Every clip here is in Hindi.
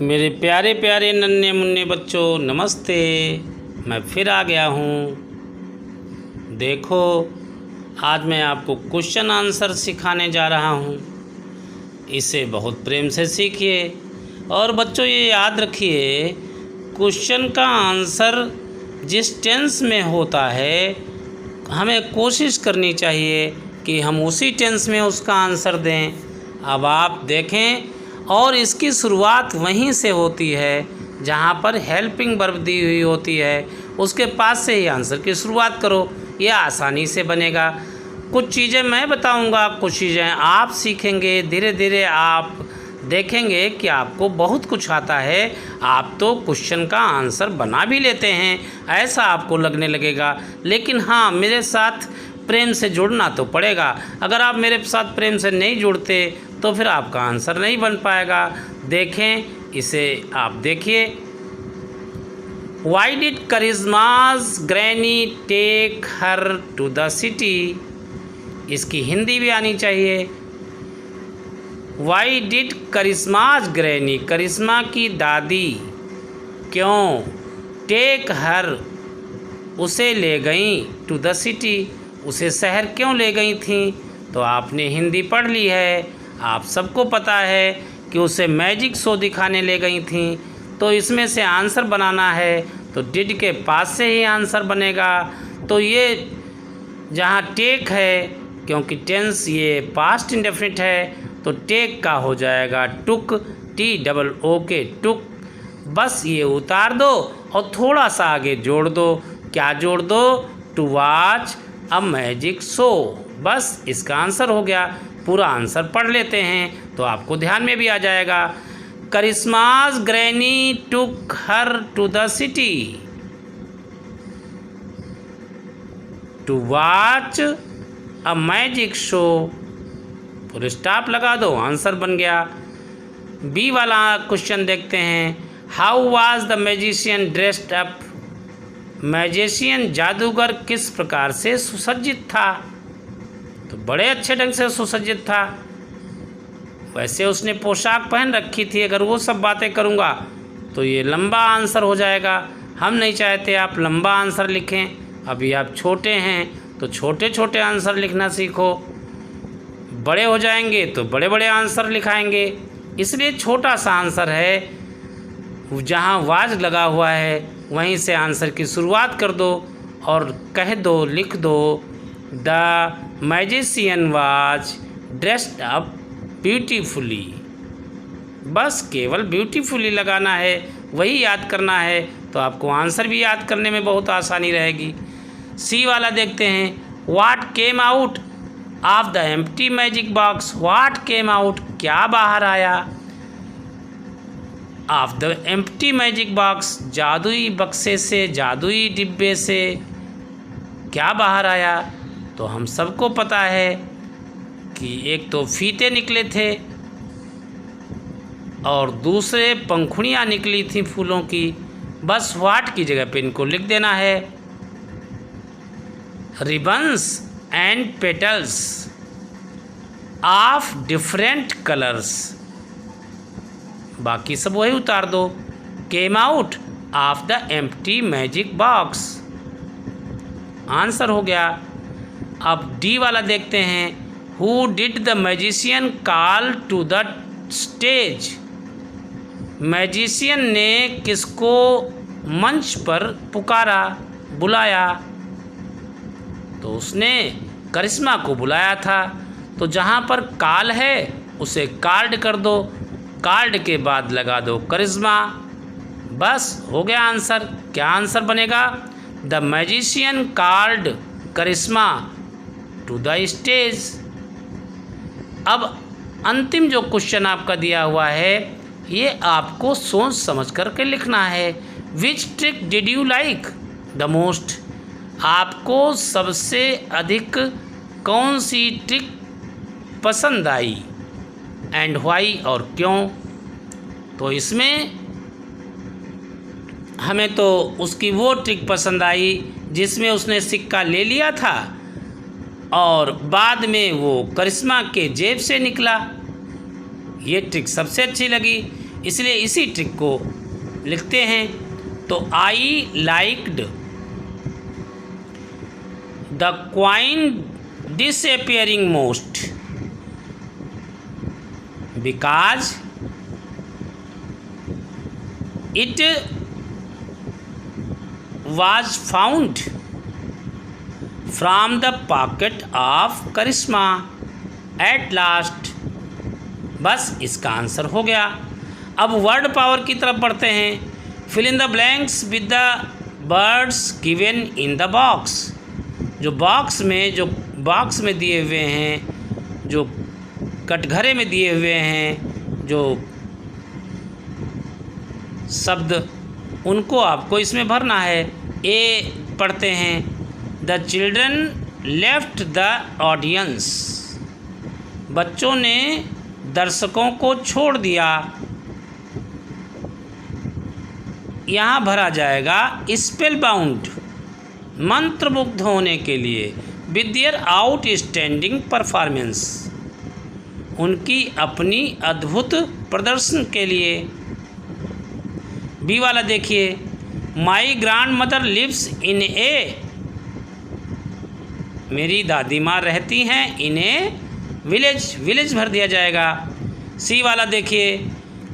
मेरे प्यारे प्यारे नन्हे मुन्ने बच्चों, नमस्ते। मैं फिर आ गया हूँ। देखो, आज मैं आपको क्वेश्चन आंसर सिखाने जा रहा हूँ। इसे बहुत प्रेम से सीखिए और बच्चों ये याद रखिए, क्वेश्चन का आंसर जिस टेंस में होता है हमें कोशिश करनी चाहिए कि हम उसी टेंस में उसका आंसर दें। अब आप देखें, और इसकी शुरुआत वहीं से होती है जहाँ पर हेल्पिंग वर्ब दी हुई होती है, उसके पास से ही आंसर की शुरुआत करो, यह आसानी से बनेगा। कुछ चीज़ें मैं बताऊंगा, कुछ चीज़ें आप सीखेंगे। धीरे धीरे आप देखेंगे कि आपको बहुत कुछ आता है। आप तो क्वेश्चन का आंसर बना भी लेते हैं, ऐसा आपको लगने लगेगा। लेकिन हाँ, मेरे साथ प्रेम से जुड़ना तो पड़ेगा। अगर आप मेरे साथ प्रेम से नहीं जुड़ते तो फिर आपका आंसर नहीं बन पाएगा। देखें, इसे आप देखिए। Why did Karisma's granny take her to the city? इसकी हिंदी भी आनी चाहिए। Why did Karisma's granny, करिश्मा की दादी क्यों take her, उसे ले गई to the city, उसे शहर क्यों ले गई थी? तो आपने हिंदी पढ़ ली है, आप सबको पता है कि उसे मैजिक शो दिखाने ले गई थी। तो इसमें से आंसर बनाना है तो डिड के पास से ही आंसर बनेगा। तो ये जहाँ टेक है, क्योंकि टेंस ये पास्ट इंडेफिनिट है, तो टेक का हो जाएगा टुक, TOOK, टुक। बस ये उतार दो और थोड़ा सा आगे जोड़ दो। क्या जोड़ दो? To watch a magic show. बस इसका आंसर हो गया। पूरा आंसर पढ़ लेते हैं तो आपको ध्यान में भी आ जाएगा। Karishma's granny took her to the city to watch a magic show. पूरे स्टॉप लगा दो, आंसर बन गया। बी वाला क्वेश्चन देखते हैं। How was the magician dressed up? Magician जादूगर किस प्रकार से सुसज्जित था? तो बड़े अच्छे ढंग से सुसज्जित था। वैसे उसने पोशाक पहन रखी थी। अगर वो सब बातें करूँगा तो ये लंबा आंसर हो जाएगा। हम नहीं चाहते आप लंबा आंसर लिखें। अभी आप छोटे हैं तो छोटे छोटे आंसर लिखना सीखो। बड़े हो जाएंगे तो बड़े बड़े आंसर लिखाएंगे। इसलिए छोटा सा आंसर है, जहाँ वाज लगा हुआ है वहीं से आंसर की शुरुआत कर दो और कह दो, लिख दो, the magician was dressed up beautifully. बस केवल ब्यूटीफुली लगाना है, वही याद करना है, तो आपको आंसर भी याद करने में बहुत आसानी रहेगी। सी वाला देखते हैं। What came out of the empty magic box? What came out, क्या बाहर आया? Of the empty magic box, जादुई बक्से से, जादुई डिब्बे से क्या बाहर आया? तो हम सबको पता है कि एक तो फीते निकले थे और दूसरे पंखुड़ियाँ निकली थी फूलों की। बस व्हाट की जगह पे इनको लिख देना है। Ribbons and petals of different colours, बाकी सब वही उतार दो। Came out of the empty magic box, answer हो गया। अब डी वाला देखते हैं। Who did the magician call to the stage? Magician ने किसको मंच पर पुकारा, बुलाया? तो उसने करिश्मा को बुलाया था। तो जहाँ पर कॉल है उसे कार्ड कर दो, कार्ड के बाद लगा दो करिश्मा। बस हो गया आंसर। क्या आंसर बनेगा? The magician called Karishma to the stage. अब अंतिम जो क्वेश्चन आपका दिया हुआ है, ये आपको सोच समझ करके लिखना है। Which trick did you like the most? आपको सबसे अधिक कौन सी ट्रिक पसंद आई? एंड व्हाई, और क्यों? तो इसमें हमें तो उसकी वो ट्रिक पसंद आई जिसमें उसने सिक्का ले लिया था और बाद में वो करिश्मा के जेब से निकला। ये ट्रिक सबसे अच्छी लगी। इसलिए इसी ट्रिक को लिखते हैं। तो I liked the coin disappearing most because it was found from the pocket of Karishma at last। बस इसका आंसर हो गया। अब वर्ड पावर की तरफ बढ़ते हैं। Fill in the blanks with the words given in the box. जो बॉक्स में दिए हुए हैं, जो कटघरे में दिए हुए हैं जो शब्द, उनको आपको इसमें भरना है। ए पढ़ते हैं, the children left the audience. बच्चों ने दर्शकों को छोड़ दिया। यहाँ भरा जाएगा स्पेल बाउंड, मंत्रमुग्ध होने के लिए, विद देयर आउटस्टैंडिंग परफॉर्मेंस, उनकी अपनी अद्भुत प्रदर्शन के लिए। बी वाला देखिए, my grandmother lives in a, मेरी दादी माँ रहती हैं इन ए विलेज, विलेज भर दिया जाएगा। सी वाला देखिए,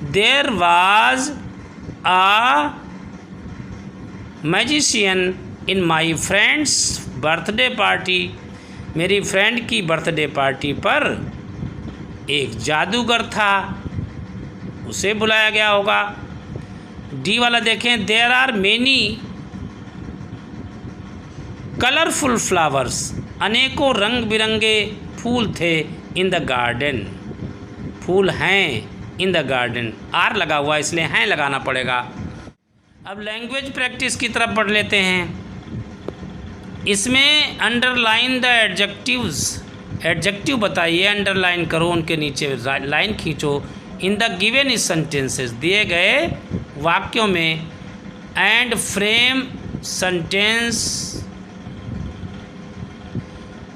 there was a magician in my friend's birthday party, मेरी फ्रेंड की बर्थडे पार्टी पर एक जादूगर था, उसे बुलाया गया होगा। डी वाला देखें, there are many colourful flowers, अनेकों रंग बिरंगे फूल थे इन द गार्डन, फूल हैं इन द गार्डन। आर लगा हुआ इसलिए हैं लगाना पड़ेगा। अब लैंग्वेज प्रैक्टिस की तरफ बढ़ लेते हैं। इसमें अंडरलाइन द एडजेक्टिव्स, एडजेक्टिव बताइए, अंडरलाइन करो, उनके नीचे लाइन खींचो। इन द गिवन सेंटेंसेस, दिए गए वाक्यों में, एंड फ्रेम सेंटेंस,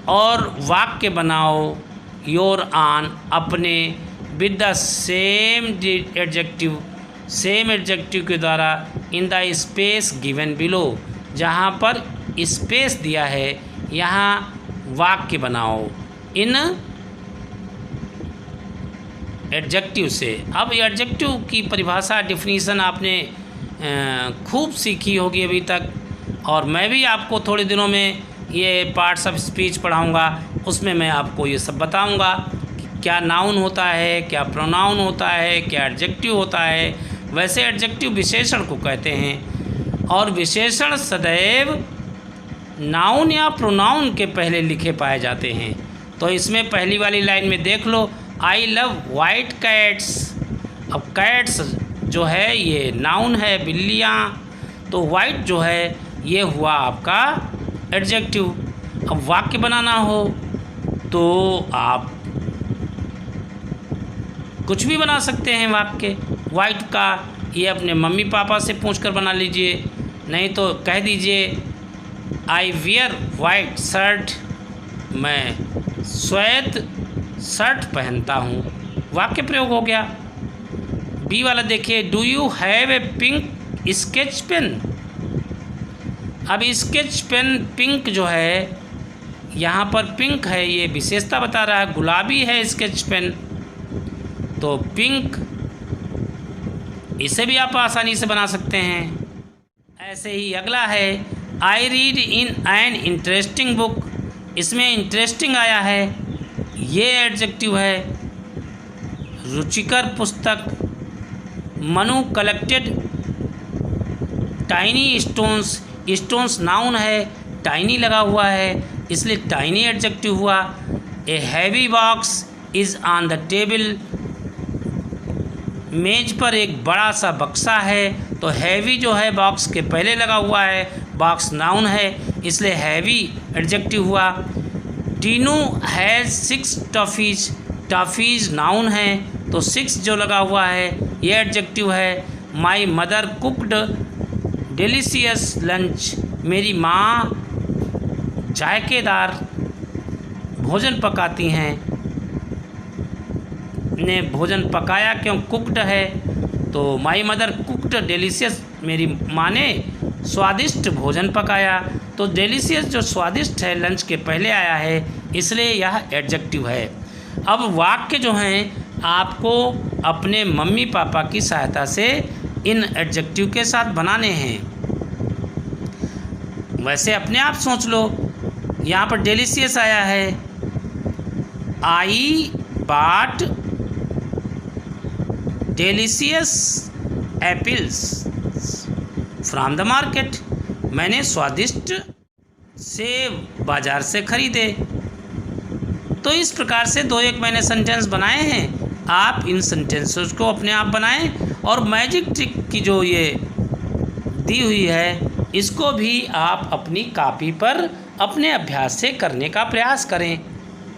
और वाक्य बनाओ योर ऑन, अपने, with the same adjective, same adjective के द्वारा, in the space given below, जहाँ पर स्पेस दिया है यहाँ वाक्य बनाओ इन एडजेक्टिव से। अब एडजेक्टिव की परिभाषा, डिफिनीसन आपने खूब सीखी होगी अभी तक, और मैं भी आपको थोड़े दिनों में ये पार्ट्स ऑफ स्पीच पढ़ाऊँगा, उसमें मैं आपको ये सब बताऊँगा कि क्या नाउन होता है, क्या प्रोनाउन होता है, क्या एडजेक्टिव होता है। वैसे एडजेक्टिव विशेषण को कहते हैं, और विशेषण सदैव नाउन या प्रोनाउन के पहले लिखे पाए जाते हैं। तो इसमें पहली वाली लाइन में देख लो, आई लव वाइट कैट्स। अब कैट्स जो है ये नाउन है, बिल्लियाँ, तो वाइट जो है ये हुआ आपका एडजेक्टिव। अब वाक्य बनाना हो तो आप कुछ भी बना सकते हैं वाक्य। वाइट का ये अपने मम्मी पापा से पूछकर बना लीजिए, नहीं तो कह दीजिए आई वियर वाइट शर्ट, मैं श्वेत शर्ट पहनता हूँ, वाक्य प्रयोग हो गया। बी वाला देखिए, do you have a pink sketch pen. अब स्केच पेन पिंक जो है, यहाँ पर पिंक है, ये विशेषता बता रहा है, गुलाबी है स्केच पेन, तो पिंक, इसे भी आप आसानी से बना सकते हैं। ऐसे ही अगला है, I read in an interesting book. इसमें इंटरेस्टिंग आया है, ये एडजेक्टिव है। रुचिकर पुस्तक, Manu collected tiny stones, stones noun है, टाइनी लगा हुआ है इसलिए टाइनी एडजेक्टिव हुआ। A heavy box is on the table, मेज पर एक बड़ा सा बक्सा है, तो हैवी जो है बॉक्स के पहले लगा हुआ है, बॉक्स नाउन है इसलिए हैवी एडजेक्टिव हुआ। Tinu has 6 toffees, toffees noun है तो 6 जो लगा हुआ है ये एडजेक्टिव है। My mother cooked delicious lunch, मेरी माँ जायकेदार भोजन पकाती हैं, ने भोजन पकाया, क्यों कुकड है तो माई मदर कुकड डेलीशियस, मेरी माँ ने स्वादिष्ट भोजन पकाया। तो डेलीशियस जो स्वादिष्ट है लंच के पहले आया है, इसलिए यह एडजेक्टिव है। अब वाक्य जो हैं आपको अपने मम्मी पापा की सहायता से इन एडजेक्टिव के साथ बनाने हैं। वैसे अपने आप सोच लो, यहाँ पर डेलीशियस आया है, I bought delicious apples from the market, मैंने स्वादिष्ट सेब बाज़ार से खरीदे। तो इस प्रकार से 2 मैंने सेंटेंस बनाए हैं। आप इन सेंटेंसेस को अपने आप बनाएं और मैजिक ट्रिक की जो ये दी हुई है इसको भी आप अपनी कॉपी पर अपने अभ्यास से करने का प्रयास करें।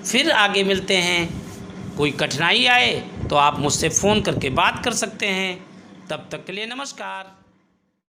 फिर आगे मिलते हैं। कोई कठिनाई आए तो आप मुझसे फ़ोन करके बात कर सकते हैं। तब तक के लिए नमस्कार।